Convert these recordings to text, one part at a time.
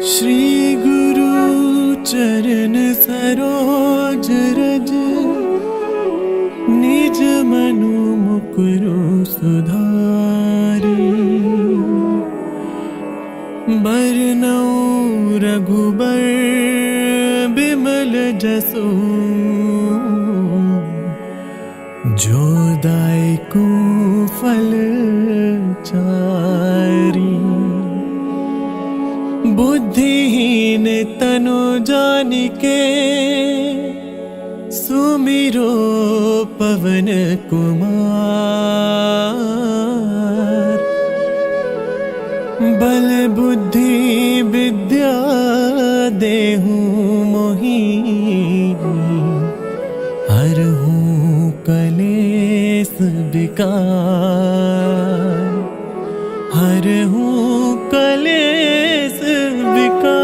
श्री गुरु चरण सरोज रज, निज मनु मुकुरु सुधारी। बरनउँ रघुबर बिमल जसु, जो दायकु फल चारी। बुद्धिहीन तनु जानिके, सुमिरो पवन कुमार। बल बुद्धि विद्या देहु मोहि, हरहु कलेस विकार। हरहु कलेस विकार।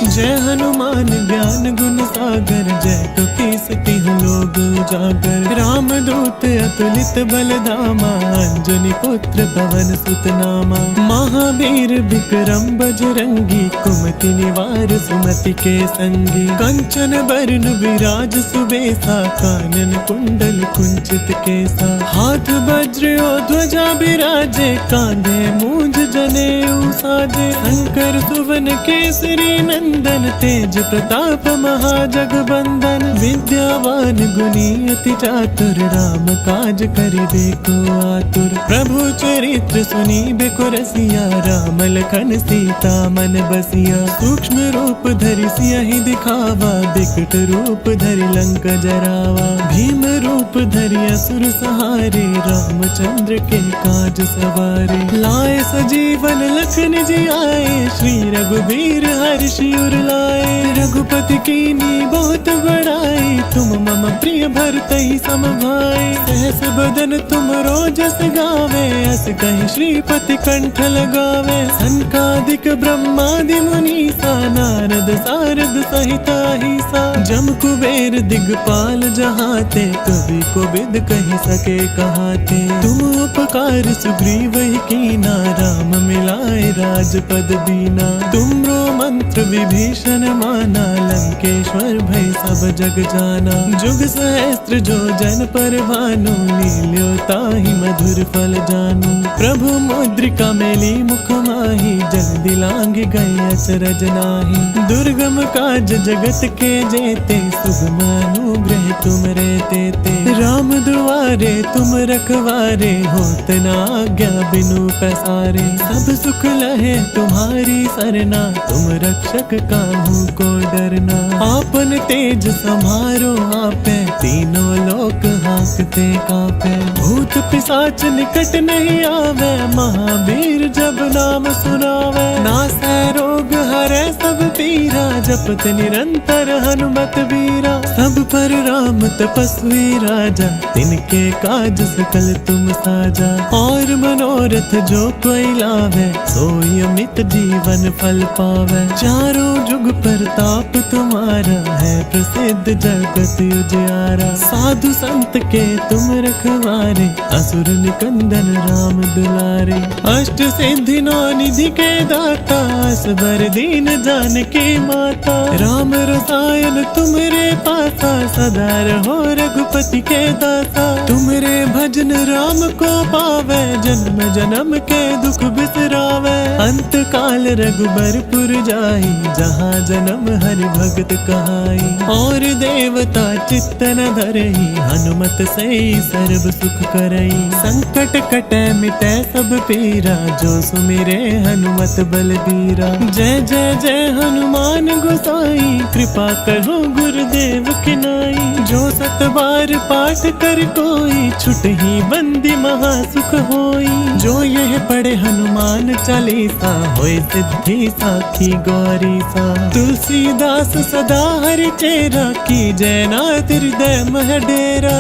जय हनुमान ज्ञान गुण सागर, जय कपीस तिहुँ लोक उजागर। राम दूत अतुलित बल धामा, अंजनी पुत्र पवन सुत नामा। महावीर विक्रम बजरंगी, कुमति निवार सुमति के संगी। कंचन बरन विराज सुबेसा, कानन कुंडल कुंचित केसा। हाथ वज्र और ध्वजा बिराजे, कांधे मूंज जनेऊ साजे। शंकर सुवन केसरी नंदन, तेज प्रताप महाजगबंदन। विद्यावान गुणी अति चातुर, राम काज करिबेको आतुर। प्रभु चरित्र सुनिबेको रसिया, राम लखन सीता मन बसिया। सूक्ष्म रूप धरि सियहि दिखावा, बिकट रूप धरि लंक जरावा। भीम रूप धरि असुर सहारे, रामचंद्र के काज सवारे। लाए सजीवन लखन जियाए, श्री रघुबीर हर्षि उर लाए। रघुपति कीन्ही बहुत बड़ाई, तुम मम प्रिय भरतहि सम भाई। सहस बदन तुम रोजस गावे, अस कहि श्रीपति कंठ लगावे। सनकादिक ब्रह्मादि मुनीसा, नारद सारद सहित अहिसा। जम कुबेर दिगपाल जहाते, कवि कोविद कहि सके कहाते। तुम उपकार सुग्रीवहि कीना, राम मिलाए राजपद दीना। तुमरो मंत्र विभीषण माना, लंकेश्वर भय सब जग जाना। जुग सहस्त्र जो जन पर भानु, लील्यो ताहि मधुर फल जानू। प्रभु मुद्रिका मेली मुख माहि, जल्दी लांघ गए अचरज नाहि। दुर्गम काज जगत के जेते, सुगम अनुग्रह तुम रे तेते। राम दुआरे तुम रखवारे, होत न आज्ञा बिनु पैसारे। सब सुख लहे तुम्हारी सरना, तुम रक्षक काहू को डरना। आपन तेज समारो आपे, तीनों लोक हांकते कांपे। भूत पिशाच निकट नहीं आवे, महावीर जब नाम सुनावे। नासै रोग हरै सब पीरा, जपत निरंतर हनुमत बीरा। सब पर राम तपस्वी राजा, तिनके काज सकल तुम साजा। और मनोरथ जो कोई लावे, सोई अमित जीवन फल पावे। चारों जुग प्रताप तुम्हारा, है प्रसिद्ध जगत उजियारा। साधु संत के तुम रखवारे, असुर निकंदन राम दुलारे। अष्ट सिद्धि नौ निधि के दाता, असबर दीन जानकी माता। राम रसायन तुमरे पासा, सदा रहो रघुपति के दासा। तुमरे भजन राम को पावे, जन्म जन्म के दुख बिसरावे। अंत काल रघुबरपुर जाई, जहाँ जन्म हरि भगत कहाई। और देवता चित्त न धरई, हनुमत से सर्व सुख करई। संकट कटै मिटै सब पीरा, जो सुमिरे हनुमत बलबीरा। जय जय जय हनुमान गोसाई, कृपा करो गुरुदेव की नाई। जो सत बार पाठ कर कोई, छुटहि बंदी महा सुख होई। जो यह पढ़े हनुमान चालीसा, होय सिद्धि साखी गौरी सा। तुलसीदास सदा हरि चेरा, की जय नाथ हृदय मह डेरा।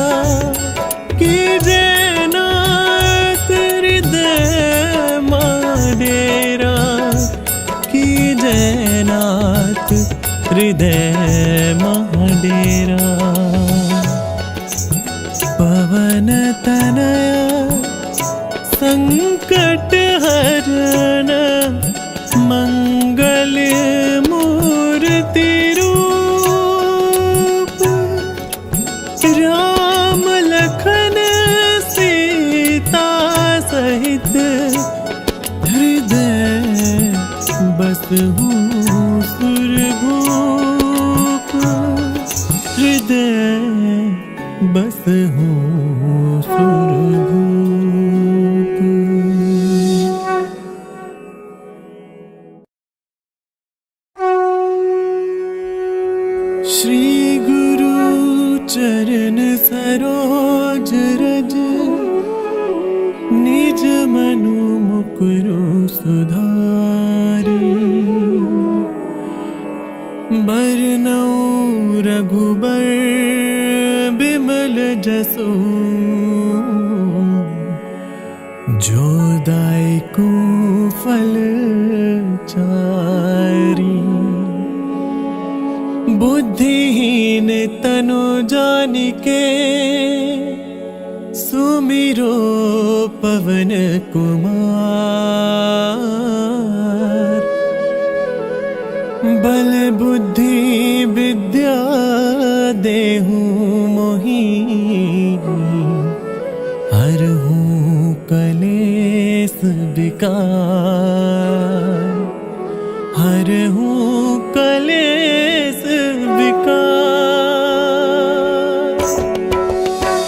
की जय नाथ हृदय मह डेरा। की जय नाथ हृदय मह डेरा। पवन तनया संकट हरण मंगल मूर्ति रूप, राम लखन सीता सहित हृदय बसहु सुरभूप, हृदय बसहु सुरभूप। श्री गुरु चरण सरोज रज, निज मनु मुकुरु सुधारि, बरनउँ रघुबर बिमल जसु, जो दायकु फल चारि। बुद्धिहीन तनु जानिके, सुमिरो पवन कुमार। बल बुद्धि विद्या देहु मोहि, हरहु कलेस विकार, हरहु कलेस विकार।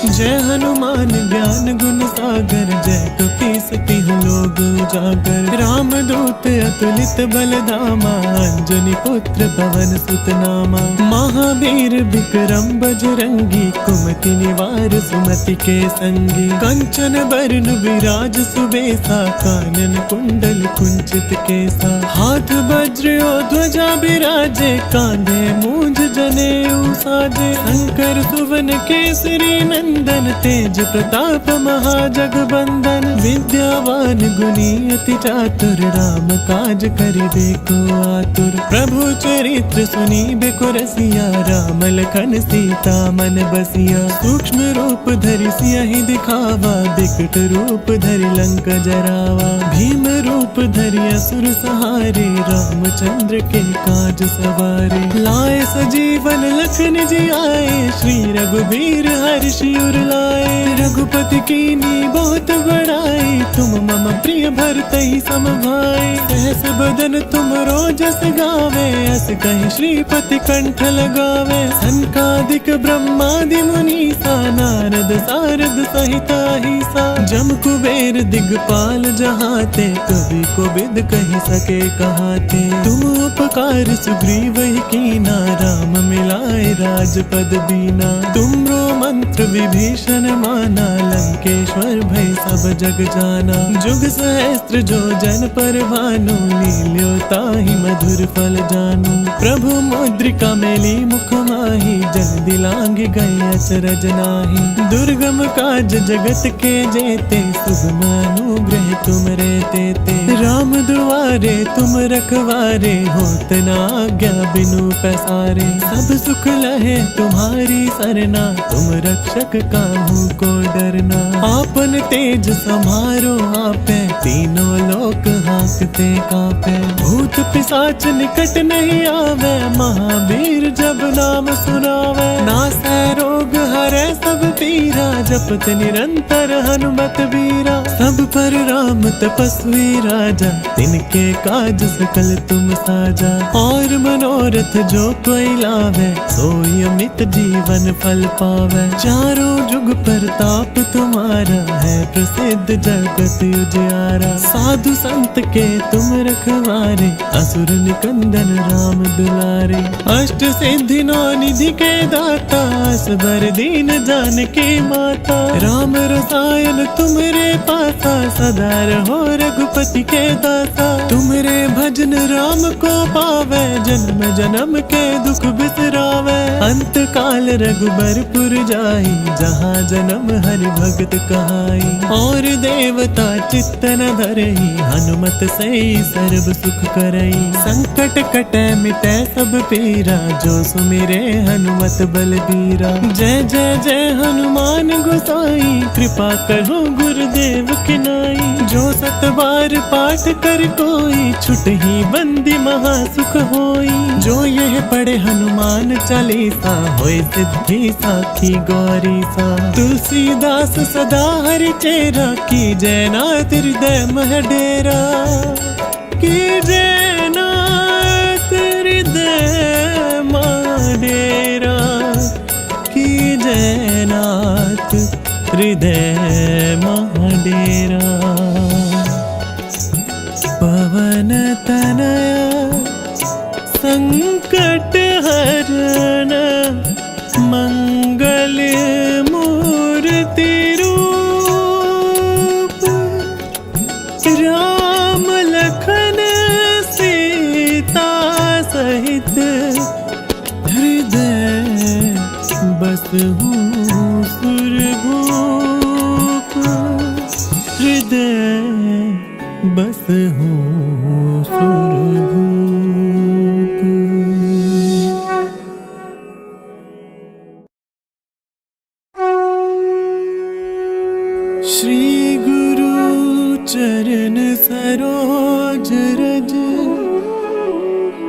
जय हनुमान ज्ञान गुण सागर, जय कपीस तिहुँ लोक उजागर। राम दूत अतुलित बल धामा, अंजनी पुत्र पवन सुत नामा। महावीर विक्रम बजरंगी, कुमति निवार सुमति के संगी। कंचन बरन विराज सुबेसा, कानन कुंडल कुंचित केसा। हाथ वज्र और ध्वजा बिराजे, कांधे मूंज जनेऊ साजे। शंकर सुवन केसरी नंदन, तेज प्रताप महाजगबंदन। विद्यावान गुणी अति चातुर, राम काज करिबे को आतुर। प्रभु चरित्र सुनिबे को रसिया, राम लखन सीता मन बसिया। सूक्ष्म रूप धरि सियहि दिखावा, बिकट रूप धरि लंक जरावा। भीम रूप धरि असुर सहारे, रामचंद्र के काज सवारे। लाए सजीवन लखन जियाए, श्री रघुबीर हर्षि उर लाए। रघुपति कीन्ही बहुत बड़ाई, तुम मम प्रिय भरतहि सम भाई। सहस बदन तुम रोजस गावे, अस कहि श्रीपति कंठ लगावे। सनकादिक ब्रह्मादि मुनीसा, नारद सारद सहित अहिसा। जम कुबेर दिगपाल जहाते, कवि कोविद कहि सके कहाते। तुम उपकार सुग्रीवहि कीना, राम मिलाए राजपद दीना। तुमरो मंत्र विभीषण माना, लंकेश्वर भय सब जग जाना। जुग सहस्त्र जो जन पर भानु, लील्यो ताहि मधुर फल जानू। प्रभु मुद्रिका मेली मुख माहि, जल्दी लांघ गए अचरज नाहि। दुर्गम काज जगत के जेते, शुभ अनुग्रह तुम रे तेते। राम दुआरे तुम रखवारे, होत न आज्ञा बिनु पैसारे। सब सुख लहे तुम्हारी सरना, तुम रक्षक काहू को डरना। आपन तेज समारो आपे, तीनों लोक हांकते कांपे। भूत पिशाच निकट नहीं आवे, महावीर जब नाम सुनावे। नासै रोग हरै सब पीरा, जपत निरंतर हनुमत बीरा। सब पर राम तपस्वी राजा, तिनके काज सकल तुम साजा। और मनोरथ जो कोई लावे, सोई अमित जीवन फल पावे। चारों जुग प्रताप तुम्हारा, है प्रसिद्ध जगत उजियारा। साधु संत के तुम रखवारे, असुर निकंदन राम दुलारे। अष्ट सिद्धि नौ निधि के दाता, असबर दीन जानकी माता। राम रसायन तुमरे पासा, सदा रहो रघुपति के दासा। तुमरे भजन राम को पावे, जन्म जन्म के दुख बिसरावे। अंत काल रघुबरपुर जाई, जहाँ जन्म हरि भगत कहाई। और देवता चित्त न धरई, हनुमत से सर्व सुख करई। संकट कटै मिटै सब पीरा, जो सुमिरे हनुमत बलबीरा। जय जय जय हनुमान गोसाई, कृपा करो गुरुदेव की नाई। हर पाठ कर कोई, छुट ही बंदी महासुख होई। जो यह पढ़े हनुमान चालीसा, होए सिद्धि साखी गौरी सा। तुलसीदास सदा हरि चेरा, की जयनाथ हृदय मह डेरा। की जयनाथ हृदय मह डेरा, की जयनाथ हृदय मह डेरा। पवन तनया संकट हरण, मंगल मूर्ति रूप। राम लखन सीता सहित, हृदय बसहु सुरभूप। हृदय बसहु सुरभूप। श्री गुरु चरण सरोज रज,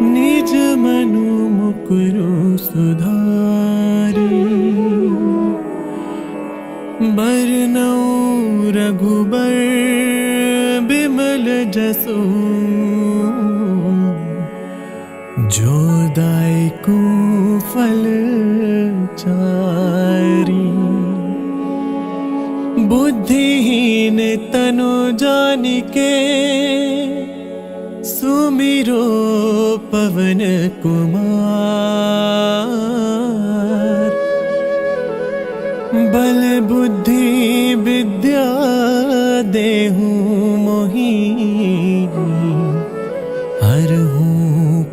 निज मनु मुकुरु सुधारी। बरनउँ रघुबर बिमल जसु, जो दायकु फल चारी। बुद्धिहीन तनु जानिके, सुमिरो पवन कुमार। बल बुद्धि विद्या देहु मोहि, हरहु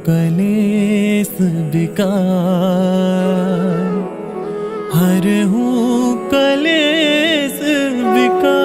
कलेस विकार। हरहु कलेस विकार।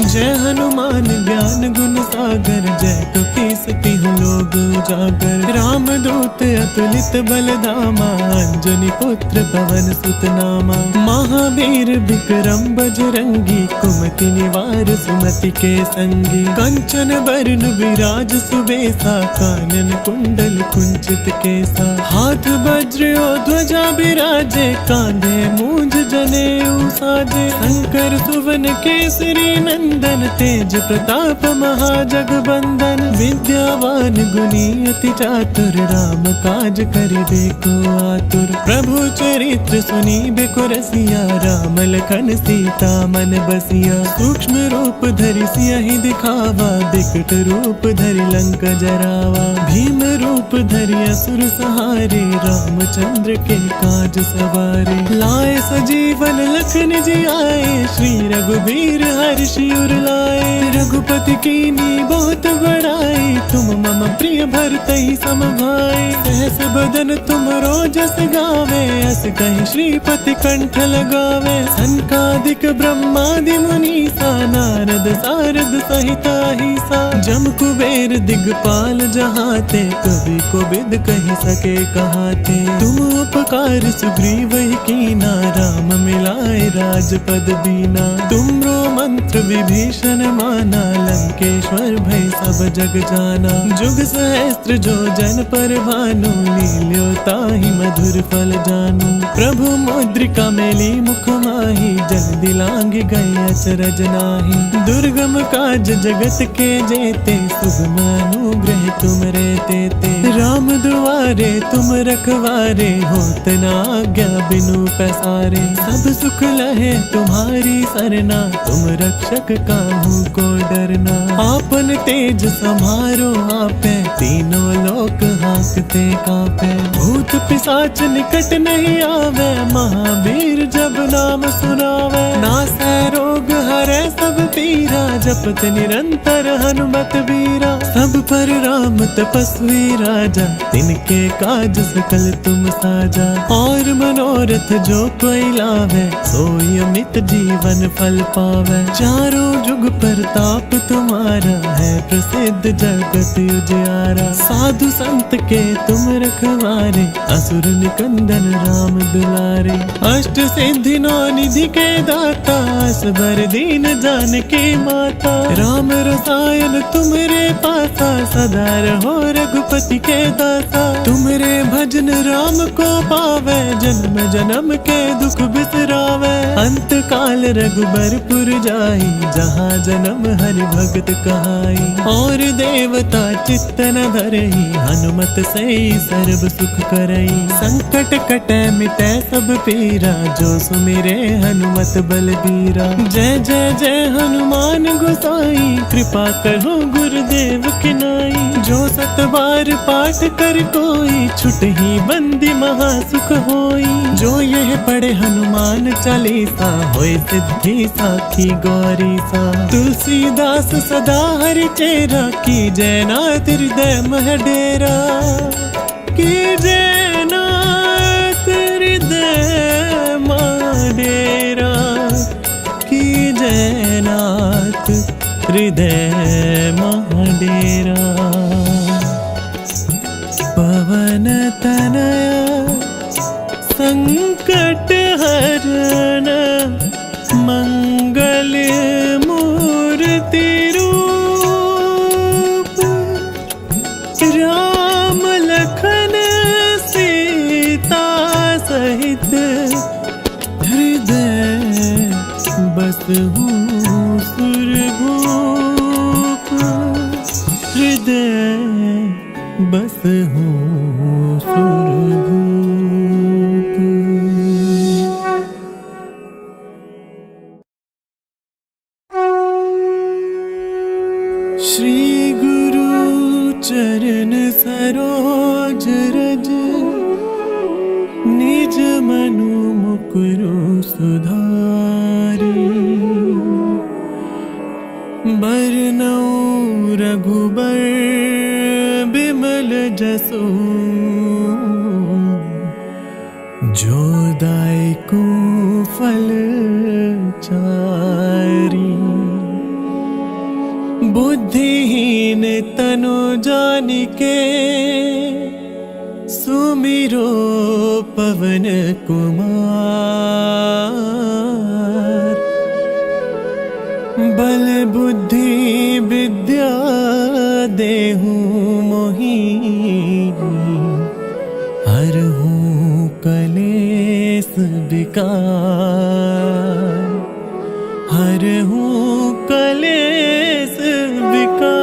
जय हनुमान ज्ञान गुण सागर, जय कपीस तिहुँ लोक उजागर। राम दूत अतुलित बल धामा, अंजनी पुत्र पवन सुत नामा। महावीर विक्रम बजरंगी, कुमति निवार सुमति के संगी। कंचन बरन विराज सुबेसा, कानन कुंडल कुंचित केसा। हाथ वज्र और ध्वजा बिराजे, कांधे मूंज जनेऊ साजे। शंकर सुवन केसरी नंदन, तेज प्रताप महाजगबंदन। विद्यावान गुणी अति चातुर, राम काज करिबे को आतुर। प्रभु चरित्र सुनिबे को रसिया, राम लखन सीता मन बसिया। सूक्ष्म रूप धरि सियहि दिखावा, बिकट रूप धरि लंक जरावा। भीम रूप धरि असुर सहारे, रामचंद्र के काज सवारे। लाए सजीवन लखन जियाए, श्री रघुबीर हर्षि उर लाए। रघुपति कीनी बहुत बड़ाई, तुम मम प्रिय भरतहि सम भाई। सहस बदन तुम रोजस गावे, अस कहि श्रीपति कंठ लगावे। सनकादिक ब्रह्मादि मुनीसा, नारद सारद सहित अहिसा। जम कुबेर दिगपाल जहाते, कवि कोविद कहि सके कहाते। तुम उपकार सुग्रीव कीना, राम मिलाए राजपद दीना। तुमरो मंत्र विभीषण माना, लंकेश्वर भय सब जग जाना। जुग सहस्त्र जो जन पर भानु, लील्यो ताहि मधुर फल जानू। प्रभु मुद्रिका मेली मुख माहि, जल दिलांग गए अचरज नाही। दुर्गम काज जगत के जेते, सुगम अनुग्रह तुम रे तेते। राम दुआरे तुम रखवारे, होत न आज्ञा बिनु पैसारे। सब सुख लहे तुम्हारी सरना, तुम रक्षक काहू को डरना। आपन तेज समारो आपे, तीनों लोक हांकते कांपे। भूत पिशाच निकट नहीं आवे, महावीर जब नाम सुनावे। नासै रोग हरै सब पीरा, जपत निरंतर हनुमत बीरा। सब पर राम तपस्वी राजा, तिनके काज सकल तुम साजा। और मनोरथ जो कोई लावे, सोई अमित जीवन फल पावे। चारों जुग प्रताप तुम्हारा, है प्रसिद्ध जगत उजियारा। साधु संत के तुम रखवारे, असुर निकंदन राम दुलारे। अष्ट सिद्धि नौ निधि के दाता, असबर दीन जानकी माता। राम रसायन तुमरे पासा, सदा रहो रघुपति के दासा। तुमरे भजन राम को पावे, जन्म जन्म के दुख बिसरावे। अंत काल रघुबरपुर जाई, जहाँ जन्म हरि भगत कहाई। और देवता चित्त न धरई, हनुमत से सर्व सुख करई। संकट कटे मिटे सब पीरा, जो सुमिरे हनुमत बलबीरा। जय जय जय हनुमान गोसाई, कृपा करो गुरुदेव की नाई। जो सत बार पाठ कर कोई, छुट ही बंदी महासुख होई। जो यह पढ़े हनुमान चालीसा, होए सिद्धि साखी गौरी सा। तुलसीदास सदा हरि चेरा, की जय नाथ हृदय मह डेरा। की जय नाथ हृदय मह डेरा। की जय नाथ हृदय मह डेरा। पवन तनया संकट हरण, मंगल मूर्ति रूप। राम लखन सीता सहित, हृदय बसहु सुरभूप। हृदय बसहु सुरभूप। श्री गुरु चरण सरोज रज, निज मनु मुकुरु सुधारी। बरनउँ रघुबर बिमल जसु, जो दायकु फल चारी। बुद्धिहीन तनु जानिके, सुमिरो पवन कुमार। बल बुद्धि विद्या देहु मोहि, हरहु कलेस विकार। हरहु कलेस विकार।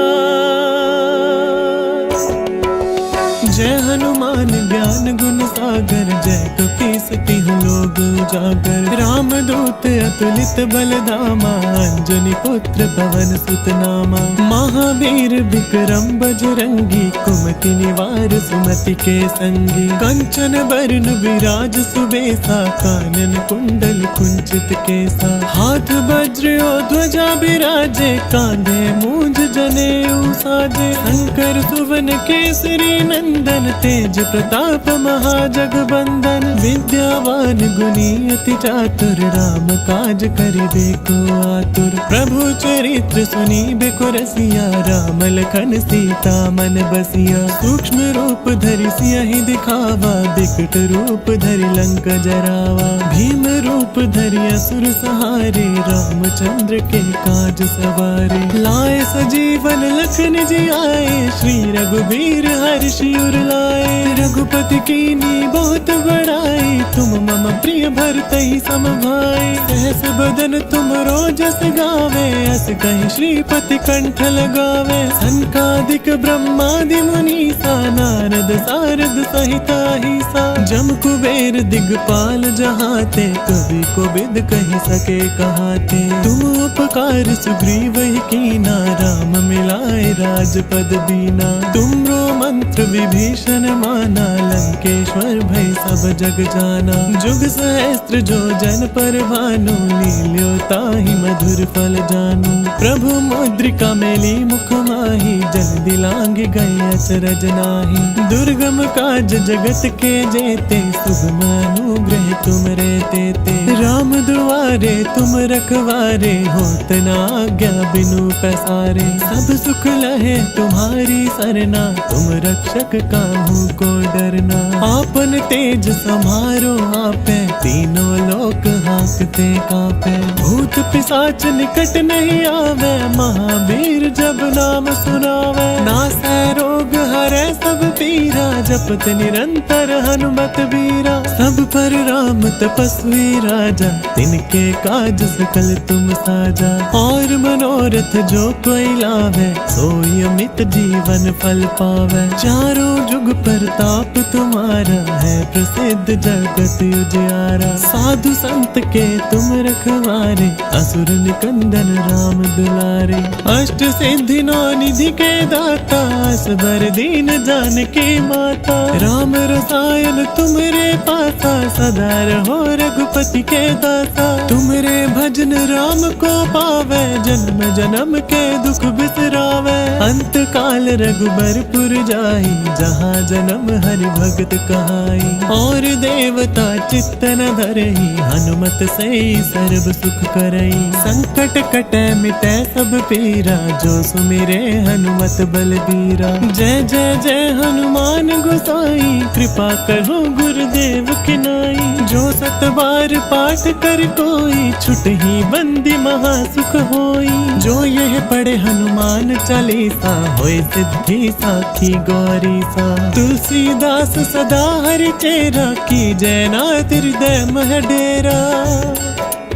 जय हनुमान ज्ञान गुण सागर, जय कपीस तिहु लोक उजागर। राम दूत अतुलित बल धामा, अंजनी पुत्र पवन सुत नामा। महावीर विक्रम बजरंगी, कुमति निवार सुमति के संगी। कंचन बरन विराज सुबेसा, कानन कुंडल कुंचित केसा। हाथ वज्र और ध्वजा बिराजे, कांधे मूंज जनेऊ साजे। शंकर सुवन केसरी नंदन, तेज प्रताप महाजगबंदन। विद्यावान गुणी अति चातुर, राम काज करिबे को आतुर। प्रभु चरित्र सुनिबे को रसिया, राम लखन सीता मन बसिया। सूक्ष्म रूप धरि सियहि दिखावा, बिकट रूप धरि लंक जरावा। भीम रूप धरि असुर सहारे, रामचंद्र के काज सवारे। लाए सजीवन लखन जियाए, श्री रघुबीर हर्षि उर लाए। रघुपति कीन्ही बहुत बड़ाई, तुम मम प्रिय भरतहि सम भाई। सहस बदन तुम रोजस गावे, अस कहि श्रीपति कंठ लगावे। सनकादिक ब्रह्मादि मुनीसा, नारद सारद सहिता हिसा। जम कुबेर दिगपाल जहाते, कवि कोविद कहि सके कहाते। तुम उपकार सुग्रीव ही कीना, राम मिलाए राजपद दीना। तुमरो मंत्र विभीषण माना, लंकेश्वर भय सब जग जाना। जुग सहस्त्र जो जन पर भानु, लील्यो ताहि मधुर फल जानू। प्रभु मुद्रिका मेली मुख माही, जन दिलांग गए अचरज नाही। दुर्गम काज जगत के जेते, शुभ अनुग्रह तुम रहते ते। राम दुआरे तुम रखवारे, होत न आज्ञा बिनु पसारे। सब सुख लहे तुम्हारी सरना, तुम रक्षक काहू को डरना। आपन तेज समारो आपे, तीनों लोक हाँकते कांपे। भूत पिशाच निकट नहीं आवे, महावीर जब नाम सुनावे। नासै रोग हरै सब पीरा, जपत निरंतर हनुमत वीरा। सब पर राम तपस्वी राजा, तिनके काज सकल तुम साजा। और मनोरथ जो कोई लावे, सोई अमित जीवन फल पावे। चारों जुग प्रताप तुम्हारा, है प्रसिद्ध जगत उजियारा। साधु संत के तुम रखवारे, असुर निकंदन राम दुलारे। अष्ट सिद्धि नौ निधि के दाता, असबर दीन जानकी माता। राम रसायन तुमरे पासा, सदा रहो रघुपति के दासा। तुमरे भजन राम को पावे, जन्म जन्म के दुख बिसरावे। अंत काल रघुबरपुर जाई, जहाँ जन्म हरि भगत कहाई। और देवता चित्त न धरई, हनुमत से सर्व सुख करई। संकट कटे मिटे सब पीरा, जो सुमिरे हनुमत बलबीरा। जय जय जय हनुमान गोसाई, कृपा करो गुरुदेव की नाई। जो सत बार पाठ कर कोई, छुटहि बंदी महा सुख होई। जो यह पढ़े हनुमान चालीसा, होय सिद्धि साखी गौरी सा। तुलसीदास सदा हरि चेरा, की जय नाथ हृदय मह डेरा।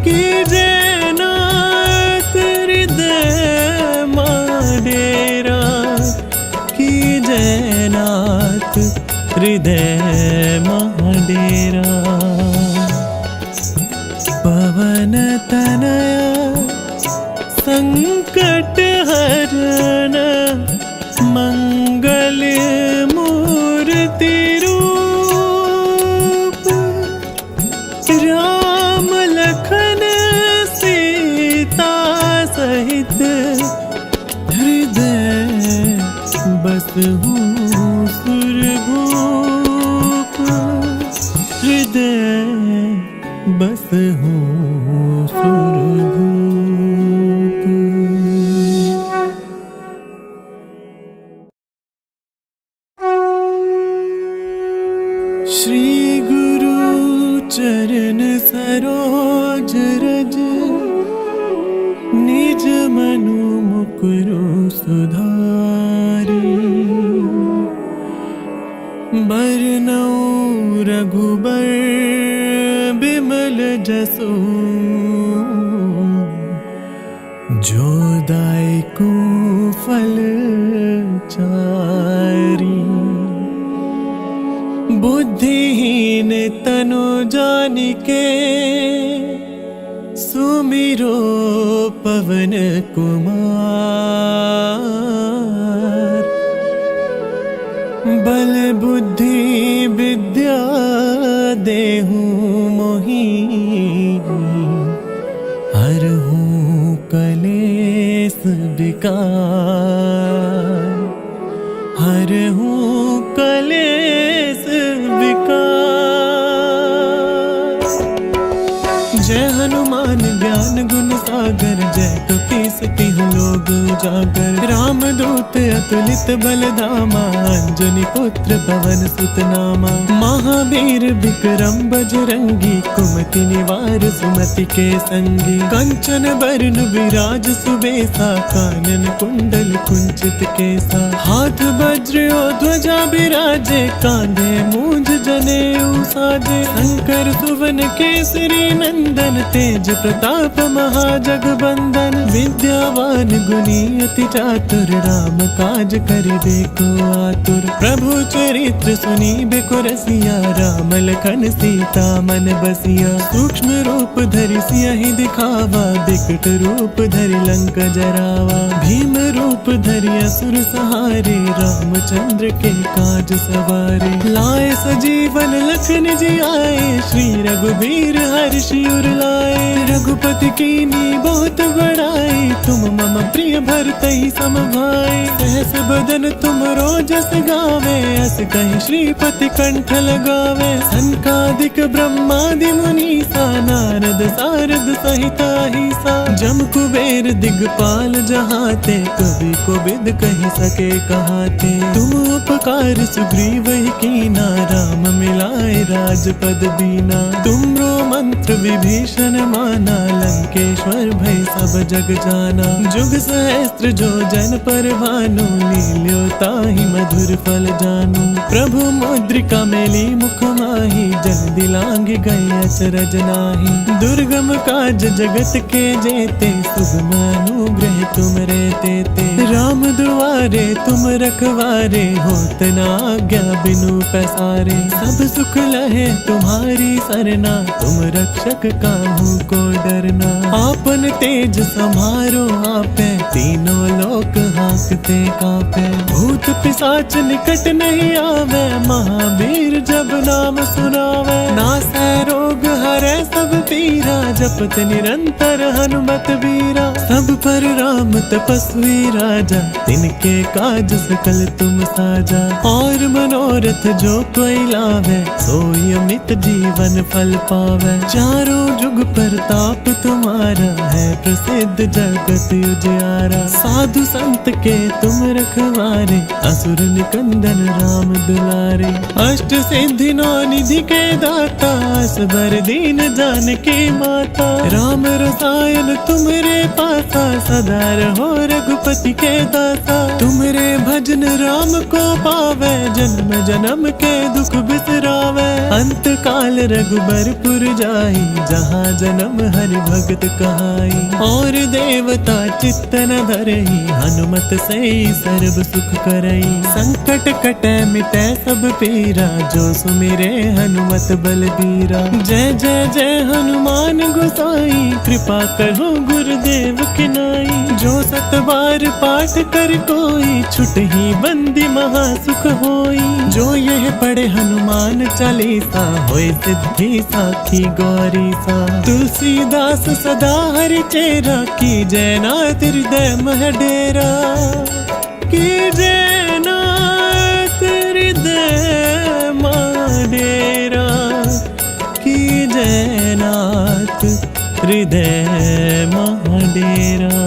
की जय नाथ हृदय मह डेरा। की जय नाथ हृदय मह डेरा। पवन तनया संकट हरण, मंगल मूर्ति रूप। राम लखन सीता सहित, हृदय बसहु सुरभूप। हृदय बसहु सुरभूप। श्री गुरु चरण सरोज रज, निज मनु मुकुरु सुधारी। बरनउँ रघुबर बिमल जसु, जो दायकु फल चारी। बुद्धिहीन तनु जानिके, सुमिरो पवन कुमार। बल बुद्धि विद्या देहु मोहि, हरहु कलेस विकार। हरहु कलेस विकार। जय हनुमान ज्ञान गुण सागर, जय कपीस तिहु लोक उजागर। राम दूत अतुलित बल धामा, अंजनी पुत्र पवन सुत नामा। महावीर विक्रम बजरंगी, कुमति निवार सुमति के संगी। कंचन बरन विराज सुबेसा, कानन कुंडल कुंचित केसा। हाथ वज्र और ध्वजा बिराजे, कांधे मूंज जनेऊ साजे। शंकर सुवन केसरी नंदन, तेज प्रताप महा जगबंदन, विद्यावान गुणी अति चातुर, राम काज करि देखो आतुर। प्रभु चरित्र सुनी बेको रसिया, राम लखन सीता मन बसिया। सूक्ष्म रूप धरि सियहि दिखावा, बिकट रूप धरि लंक जरावा। भीम रूप धरि असुर सहारे, रामचंद्र के काज सवारे। लाए सजीवन लखन जी आए, श्री रघुबीर हर्षि उर लाए। रघुपति कीन्ही बहुत बड़ाई, तुम मम प्रिय भरतहि सम भाई। सहस बदन तुम रोजस गावे, अस कहि श्रीपति कंठ लगावे। सनकादिक ब्रह्मादि मुनीसा, नारद सारद सहित अहिसा। जम कुबेर दिगपाल जहाते, कवि कोविद कहि सके कहाते। तुम उपकार सुग्रीव ही कीना, राम मिलाए राजपद दीना। तुमरो मंत्र विभीषण माना, लंकेश्वर भय सब जग जाना। जुग सहस्त्र जो जन पर भानु, लील्यो ताहि मधुर फल जानू। प्रभु मुद्रिका मेली मुख माहि, जल्दी लांघ गए अचरज नाहि। दुर्गम काज जगत के जेते, सुगम अनुग्रह तुम रे तेते। राम दुआरे तुम रखवारे, होत न आज्ञा बिनु पैसारे। सब सुख लहे तुम्हारी सरना, तुम रक्षक काहू को डरना। आपन तेज समारो आपे, तीनों लोक हांकते कांपे। भूत पिशाच निकट नहीं आवे, महावीर जब नाम सुनावे। नासै रोग हरै सब पीरा, जपत निरंतर हनुमत बीरा। सब पर राम तपस्वी राजा, तिनके काज सकल तुम साजा। और मनोरथ जो कोई लावे, सोई अमित जीवन फल पावे। चारों जुग प्रताप तुम्हारा, है प्रसिद्ध जगत उजियारा। साधु संत के तुम रखवारे, असुर निकंदन राम दुलारे। अष्ट सिद्धि नौ निधि के दाता, असबर दीन जानकी माता। राम रसायन तुमरे पासा, सदा रहो रघुपति के दासा। तुमरे भजन राम को पावे, जन्म जन्म के दुख बिसरावे। अंत काल रघुबरपुर जाई, जहाँ जन्म हरि भगत कहाई। और देवता चित्त न धरई, हनुमत से सर्व सुख करई। संकट कटै मिटै सब पीरा, जो सुमिरे हनुमत बलबीरा। जय जय जय हनुमान गोसाई, कृपा करो गुरुदेव की नाई। जो सत बार पाठ कर कोई, छुटहि बंदी महा सुख होई। जो यह पढ़े हनुमान चालीसा, होय सिद्धि साखी गौरी सा। तुलसीदास सदा हरि चेरा, की जय नाथ हृदय मह डेरा। की जय नाथ हृदय मह डेरा। की जय नाथ हृदय मह डेरा।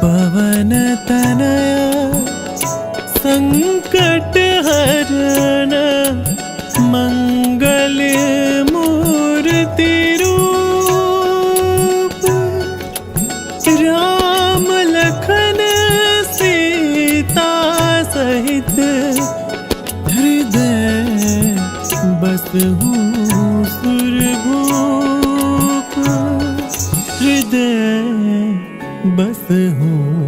पवन तनया संकट हरण, मंगल मूर्ति रूप। राम लखन सीता सहित, हृदय बसहु सुरभूप। हृदय बसहु